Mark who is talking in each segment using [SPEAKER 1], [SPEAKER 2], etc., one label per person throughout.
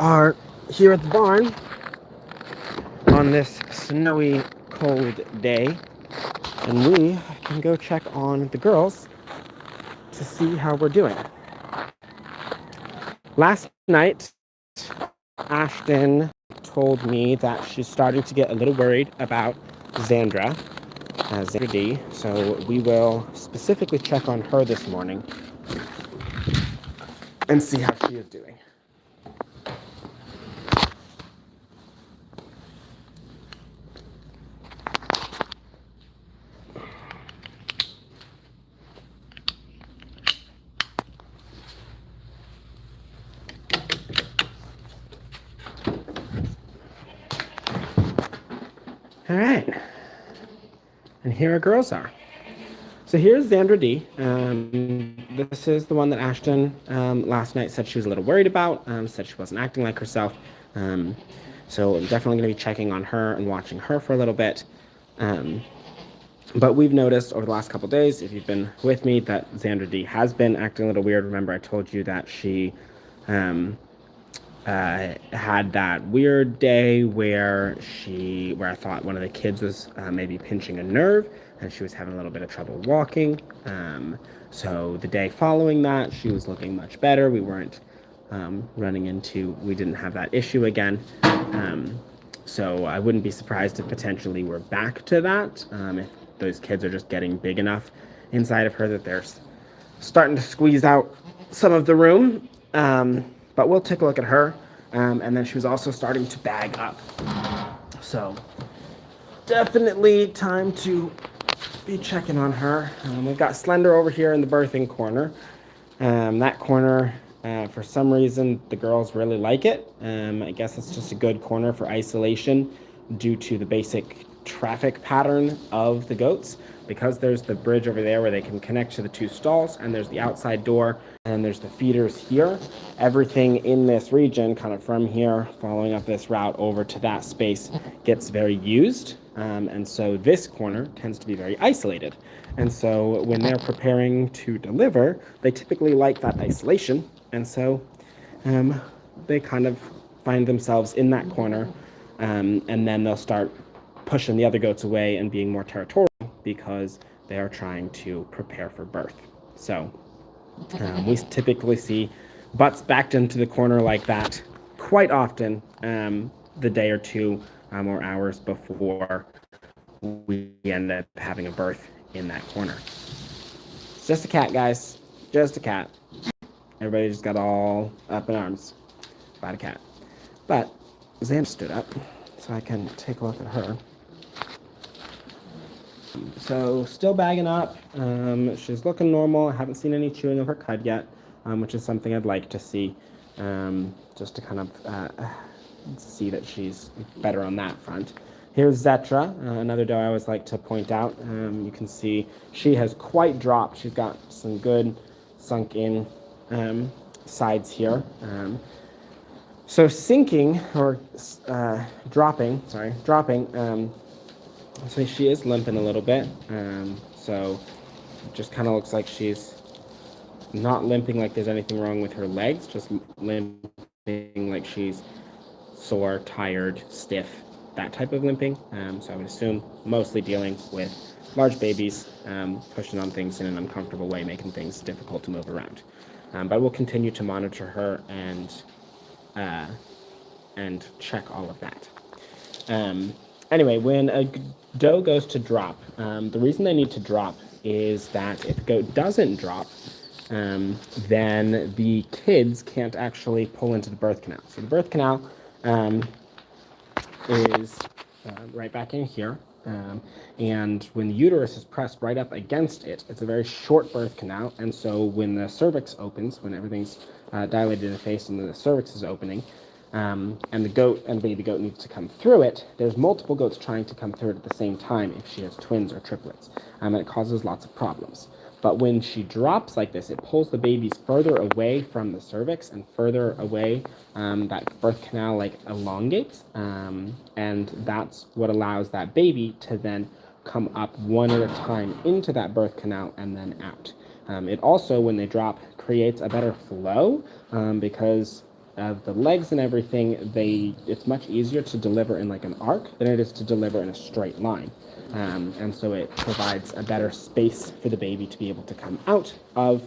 [SPEAKER 1] are here at the barn on this snowy, cold day, and we can go check on the girls to see how we're doing. Last night, Ashton told me that she's starting to get a little worried about Xandra, Xandra D, so we will specifically check on her this morning and see how she is doing. All right, and here our girls are. So here's Xandra D. This is the one that Ashton last night said she was a little worried about, said she wasn't acting like herself. So I'm definitely going to be checking on her and watching her for a little bit. But we've noticed over the last couple days, if you've been with me, that Xandra D has been acting a little weird. Remember, I told you that she had that weird day where I thought one of the kids was maybe pinching a nerve, and she was having a little bit of trouble walking. So the day following that, she was looking much better. We weren't we didn't have that issue again. So I wouldn't be surprised if potentially we're back to that, if those kids are just getting big enough inside of her that they're starting to squeeze out some of the room. But we'll take a look at her. And then she was also starting to bag up. So definitely time to be checking on her. We've got Slender over here in the birthing corner. That corner, for some reason, the girls really like it. I guess it's just a good corner for isolation due to the basic traffic pattern of the goats, because there's the bridge over there where they can connect to the two stalls, and there's the outside door, and there's the feeders here. Everything in this region, kind of from here, following up this route over to that space, gets very used. And so this corner tends to be very isolated. And so when they're preparing to deliver, they typically like that isolation. And so they kind of find themselves in that corner, and then they'll start pushing the other goats away and being more territorial because they are trying to prepare for birth. So we typically see butts backed into the corner like that quite often, the day or two or hours before we end up having a birth in that corner. It's just a cat, guys. Just a cat. Everybody just got all up in arms about a cat. But Xandra stood up, so I can take a look at her. So still bagging up. She's looking normal. I haven't seen any chewing of her cud yet, which is something I'd like to see, just to kind of see that she's better on that front. Here's Zetra, another doe I always like to point out. You can see she has quite dropped. She's got some good sunk in sides here. So sinking, or dropping, so she is limping a little bit. So it just kind of looks like she's not limping like there's anything wrong with her legs, just limping like she's sore, tired, stiff, that type of limping. So I would assume mostly dealing with large babies, pushing on things in an uncomfortable way, making things difficult to move around. But we'll continue to monitor her and check all of that. Anyway, when a doe goes to drop, the reason they need to drop is that if the goat doesn't drop, then the kids can't actually pull into the birth canal. So the birth canal is right back in here. And when the uterus is pressed right up against it, it's a very short birth canal. And so when the cervix opens, when everything's dilated in the face and the cervix is opening, and the goat and baby goat needs to come through it, there's multiple goats trying to come through it at the same time if she has twins or triplets, and it causes lots of problems. But when she drops like this, it pulls the babies further away from the cervix and further away. That birth canal like elongates, and that's what allows that baby to then come up one at a time into that birth canal and then out. It also, when they drop, creates a better flow, because of the legs and everything, it's much easier to deliver in like an arc than it is to deliver in a straight line. And so it provides a better space for the baby to be able to come out of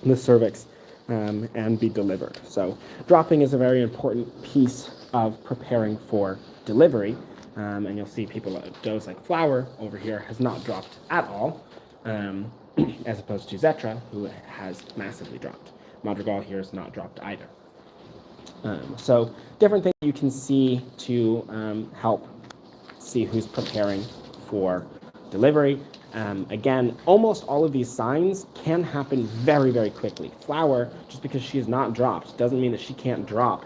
[SPEAKER 1] the cervix and be delivered. So dropping is a very important piece of preparing for delivery. And you'll see people, does like Flower over here has not dropped at all, as opposed to Zetra, who has massively dropped. Madrigal here is not dropped either. So different things you can see to help see who's preparing for delivery. Again, almost all of these signs can happen very, very quickly. Flower, just because she is not dropped, doesn't mean that she can't drop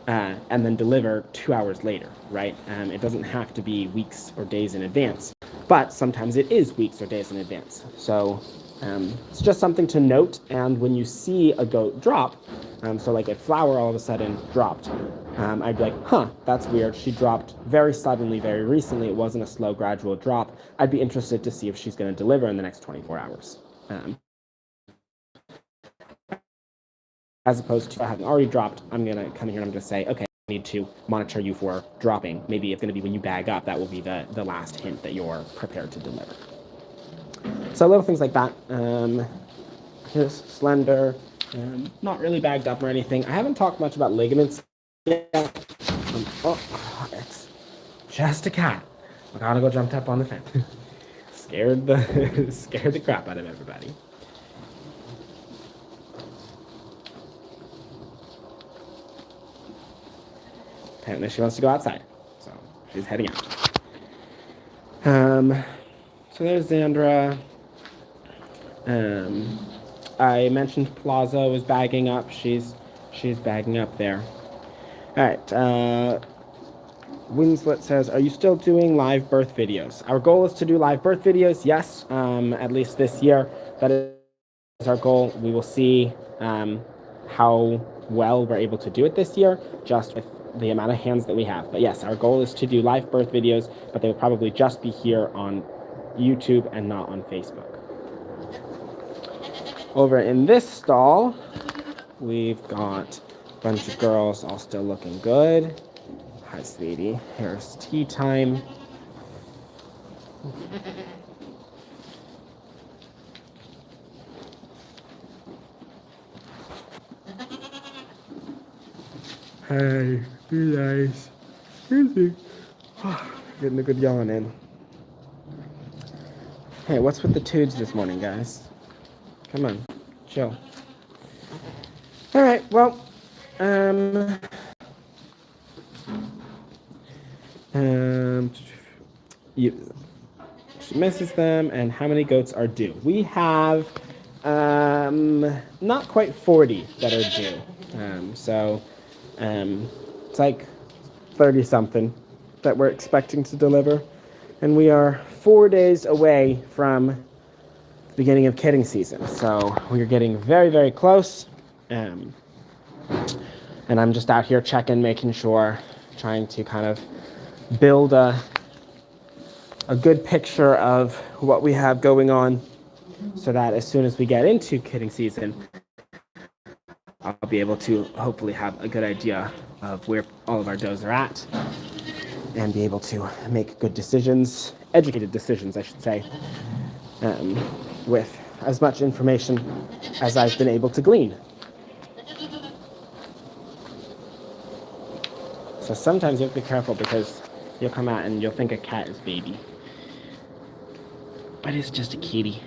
[SPEAKER 1] and then deliver 2 hours later, right? It doesn't have to be weeks or days in advance, but sometimes it is weeks or days in advance. So it's just something to note. And when you see a goat drop, so like if Flower all of a sudden dropped, I'd be like, huh, that's weird. She dropped very suddenly, very recently. It wasn't a slow, gradual drop. I'd be interested to see if she's going to deliver in the next 24 hours. As opposed to having already dropped, I'm going to come here and I'm going to say, okay, I need to monitor you for dropping. Maybe it's going to be when you bag up. That will be the last hint that you're prepared to deliver. So little things like that. Here's slender, not really bagged up or anything. I haven't talked much about ligaments yet. It's just a cat. McGonagall jumped up on the fence. scared the crap out of everybody. Apparently she wants to go outside, so she's heading out. So there's Xandra. I mentioned Plaza was bagging up. She's bagging up there. All right. Winslet says, are you still doing live birth videos? Our goal is to do live birth videos, yes, at least this year. That is our goal. We will see how well we're able to do it this year, just with the amount of hands that we have. But yes, our goal is to do live birth videos, but they will probably just be here on YouTube and not on Facebook. Over in this stall, we've got a bunch of girls all still looking good. Hi, sweetie. Here's tea time. Hey, be nice. Getting a good yawn in. Hey, what's with the tudes this morning, guys? Come on, chill. All right, well, she misses them, and how many goats are due? We have not quite 40 that are due. It's like 30 something that we're expecting to deliver, and we are 4 days away from the beginning of kidding season. So we're getting very, very close. And I'm just out here checking, making sure, trying to kind of build a good picture of what we have going on, so that as soon as we get into kidding season, I'll be able to hopefully have a good idea of where all of our does are at and be able to make good decisions, educated decisions, I should say, with as much information as I've been able to glean. So sometimes you have to be careful, because you'll come out and you'll think a cat is baby, but it's just a kitty.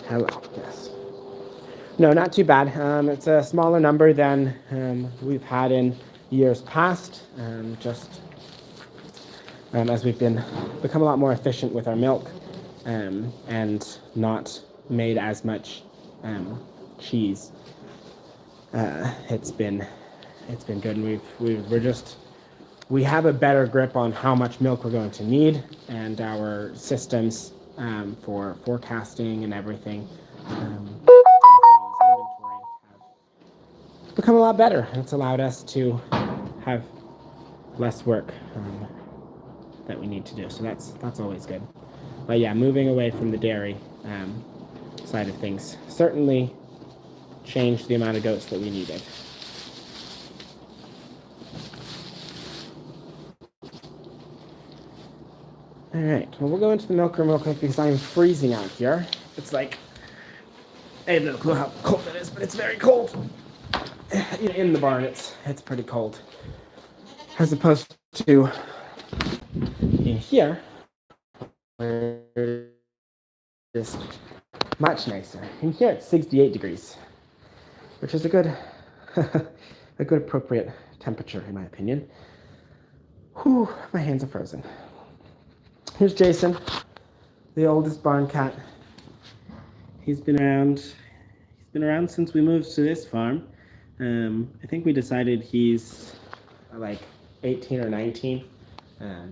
[SPEAKER 1] Hello, yes. No, not too bad. It's a smaller number than we've had in years past, as we've become a lot more efficient with our milk, and not made as much cheese. It's been good, and we have a better grip on how much milk we're going to need, and our systems for forecasting and everything, as well as inventory, have become a lot better. It's allowed us to have less work that we need to do. So that's always good. But yeah, moving away from the dairy side of things certainly changed the amount of goats that we needed. All right, well, we'll go into the milk room real quick because I'm freezing out here. It's like, I have no clue how cold it is, but it's very cold. In the barn, it's pretty cold. As opposed to in here, where it's much nicer. In here, it's 68 degrees, which is a good appropriate temperature, in my opinion. Whew, my hands are frozen. Here's Jason, the oldest barn cat. He's been around since we moved to this farm. I think we decided he's like 18 or 19.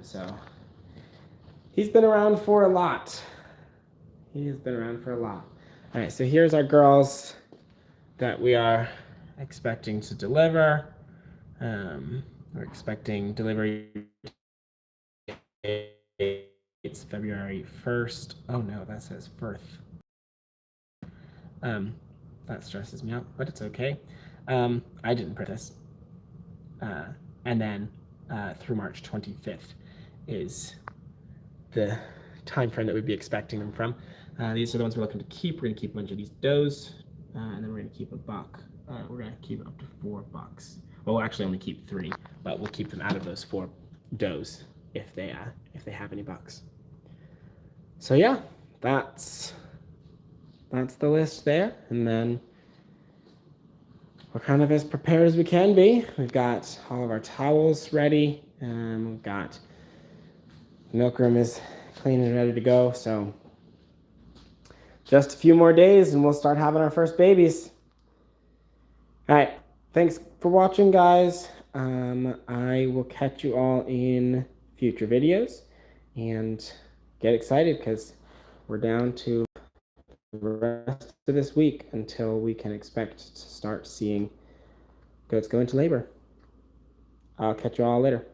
[SPEAKER 1] So he's been around for a lot. He has been around for a lot. All right, so here's our girls that we are expecting to deliver. We're expecting delivery. It's February 1st. Oh no, that says 1st. That stresses me out, but it's okay. I didn't print this. And then through March 25th is the time frame that we'd be expecting them from. These are the ones we're looking to keep. We're going to keep a bunch of these does, and then we're going to keep a buck. We're going to keep up to 4 bucks. Well, we'll actually only keep 3, but we'll keep them out of those 4 does if they have any bucks. So yeah, that's the list there, and then we're kind of as prepared as we can be. We've got all of our towels ready, and we've got the milk room is clean and ready to go. So just a few more days and we'll start having our first babies. All right, thanks for watching, guys. I will catch you all in future videos, and get excited because we're down to the rest of this week until we can expect to start seeing goats go into labor. I'll catch you all later.